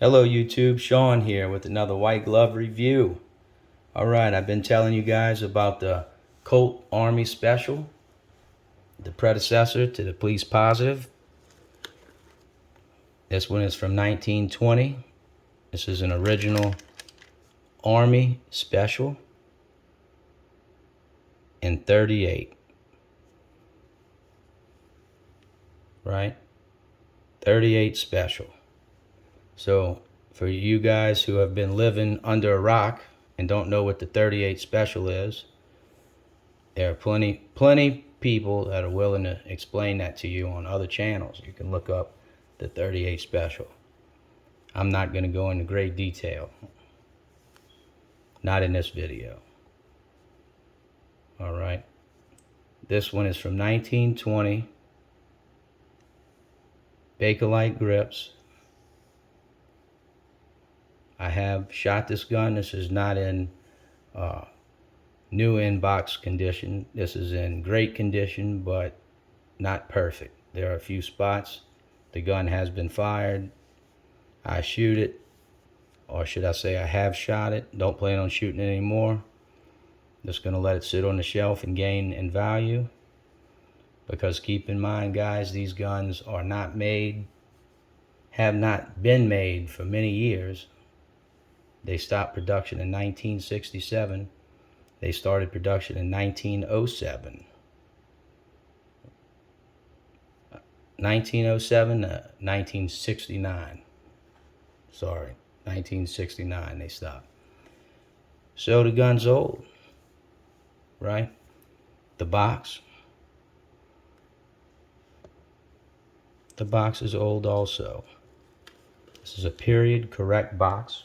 Hello YouTube, Sean here with another white glove review. Alright, I've been telling you guys about the Colt Army Special, the predecessor to the Police Positive. This one is from 1920. This is an original Army Special in 38. Right? 38 Special. So for you guys who have been living under a rock and don't know what the 38 Special is, there are plenty people that are willing to explain that to you on other channels. You can look up the 38 Special. I'm not going to go into great detail. Not in this video. Alright. This one is from 1920. Bakelite grips. I have shot this gun. This is not in new in-box condition. This is in great condition, but not perfect. There are a few spots. The gun has been fired. I shoot it, or should I say I have shot it. Don't plan on shooting it anymore. Just gonna let it sit on the shelf and gain in value. Because keep in mind, guys, these guns are not made, have not been made for many years. They stopped production in 1967. They started production in 1907. 1907 to 1969. Sorry, 1969 they stopped. So the gun's old, right? The box is old also. This is a period correct box.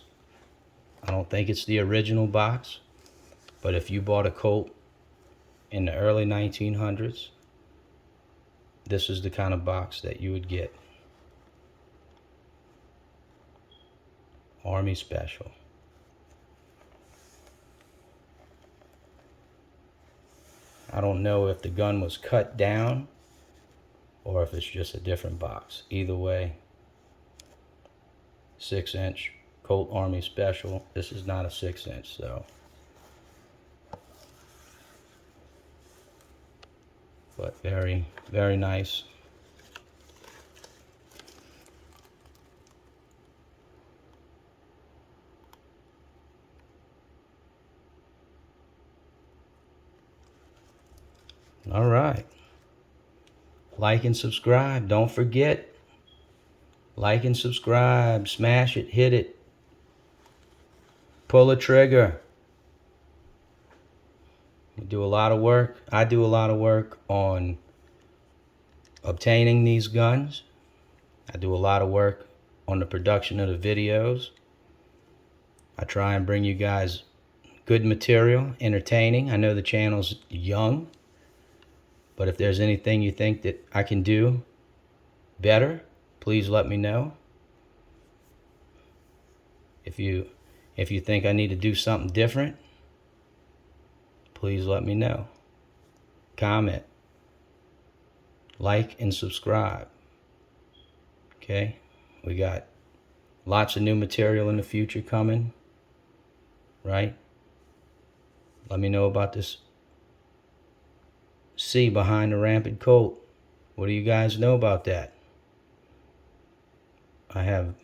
I don't think it's the original box, but if you bought a Colt in the early 1900s, this is the kind of box that you would get. Army Special. I don't know if the gun was cut down or if it's just a different box. Either way, 6-inch Colt Army Special. This is not a 6-inch though. But very, very nice. All right. Like and subscribe. Don't forget. Like and subscribe. Smash it. Hit it. Pull a trigger. We do a lot of work. I do a lot of work on obtaining these guns. I do a lot of work on the production of the videos. I try and bring you guys good material, entertaining. I know the channel's young, but if there's anything you think that I can do better, please let me know. If you think I need to do something different, please let me know. Comment, like, and subscribe. Okay? We got lots of new material in the future coming, right? Let me know about this C behind the rampant Colt. What do you guys know about that? I have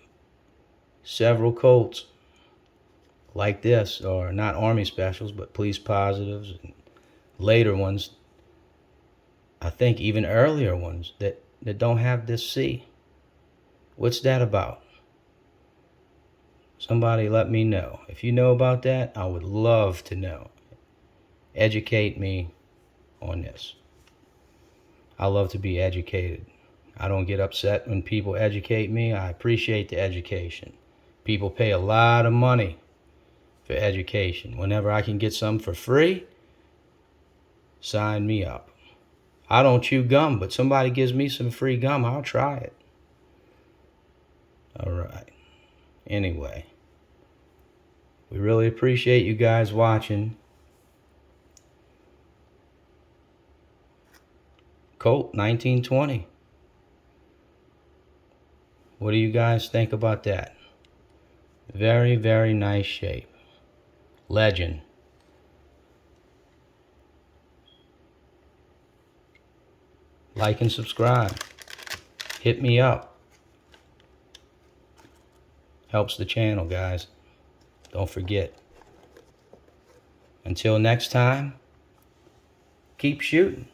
several Colts like this, or not Army Specials, but Police Positives, and later ones, I think even earlier ones, that don't have this C. What's that about? Somebody let me know. If you know about that, I would love to know. Educate me on this. I love to be educated. I don't get upset when people educate me. I appreciate the education. People pay a lot of money for education. Whenever I can get some for free, sign me up. I don't chew gum, but somebody gives me some free gum, I'll try it. All right. Anyway, we really appreciate you guys watching. Colt 1920. What do you guys think about that? Very, very nice shape. Legend. Like and subscribe. Hit me up. Helps the channel, guys. Don't forget. Until next time, keep shooting.